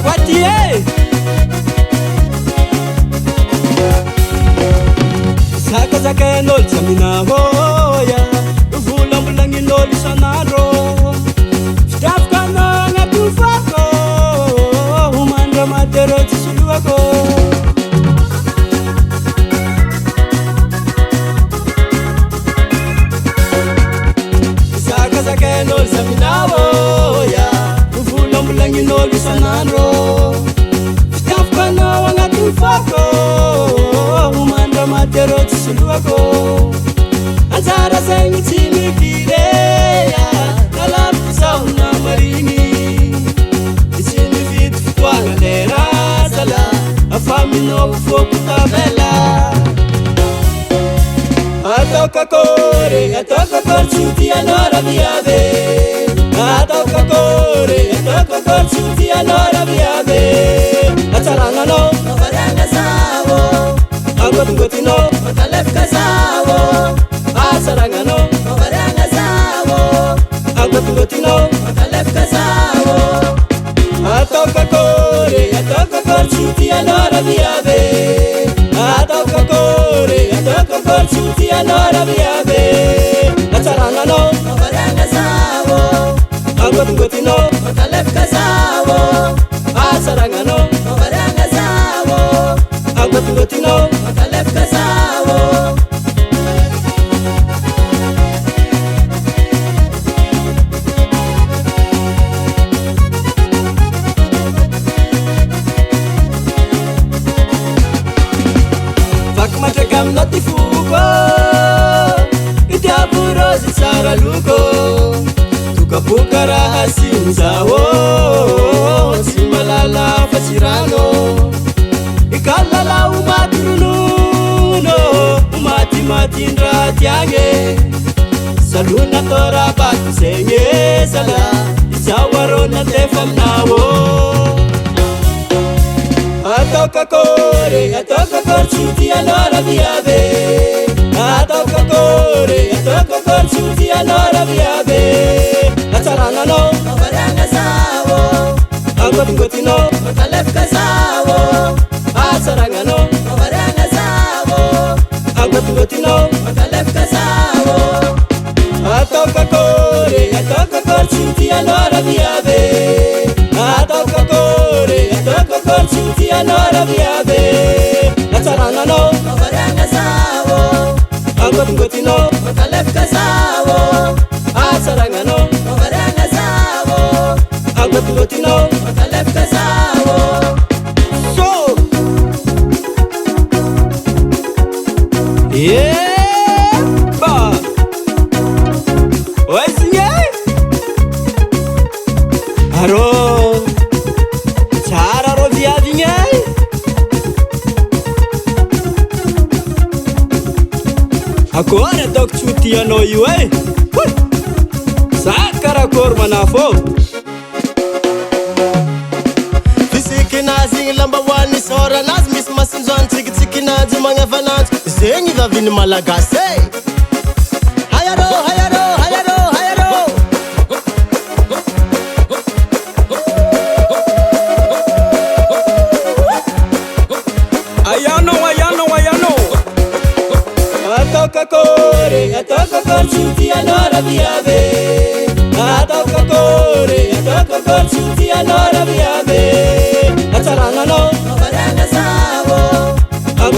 Guatie Saka saka nol samina hoya Vula mulangi nol sanaro Stafka no ngatu fako Humandra matero tsuluako Saka saka nol samina hoya Vula mulangi nol sanaro Stafka no ngatu fako Matero tsuluako Anzara sengi timi kireya Nalapu sauna marini Isini vitu futuanga lera sala Afami no ufoku tabela Atoka kore chuti anora biave Atoka kore chuti anora biave Ataranga no Novaranga sawo Ngotino, makalef kasawo Asaranga no, mavaranga sawo Ngotino, makalef kasawo Atoka kore chuti anora biave Atoka kore chuti anora biave Asaranga no, mavaranga sawo Ngotino, makalef kasawo Asaranga no, mavaranga sawo Ngotino Vakmatakam noti fuko Itiapurozi tsara luko Tukapukara hasimzawo Simalala fasirano Ikalala umaturununo Umati indra tiange Saluna tora batu senye sala Isawaro na tefam nawo Atoka kore chuti anora biave Atoka kore chuti anora biave Ataranga no, mavaranga sawo Ngotino, makalef kasawo Asaranga no, mavaranga sawo Ngotino, makalef kasawo Atoka kore chuti anora biave Atoka kore chuti anora biave Ataranga no, mavaranga sawo Ngotino, makalef kasawo Asaranga no, mavaranga sawo Ngotino, makalef kasawo Yeah, ba. Oisinye. Aro. Chara ro viadinye. Agora dok chuti ano iwe. Sakara kor manafo. Fisiki na zing lamba wani sora nas mis masinzon tiki tiki na zimanga fanat. Zengi va vini malagase. Hayado, hayado, hayado, hayado. Ayano. Atoka kore chuti anora biave. Atoka kore chuti anora biave. Ataranga no, mavaranga sawo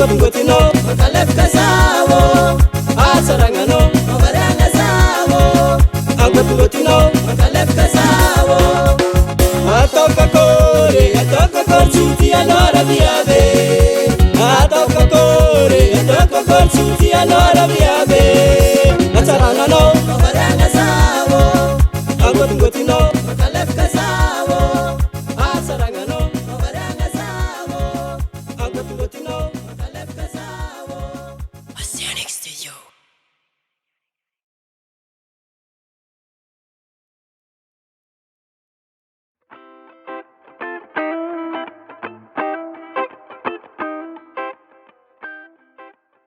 Ngotino, makalef kasawo Asaranga no, mavaranga sawo Ngotino, makalef kasawo Atoka kore chuti anora biave Atoka kore chuti anora biave Ataranga no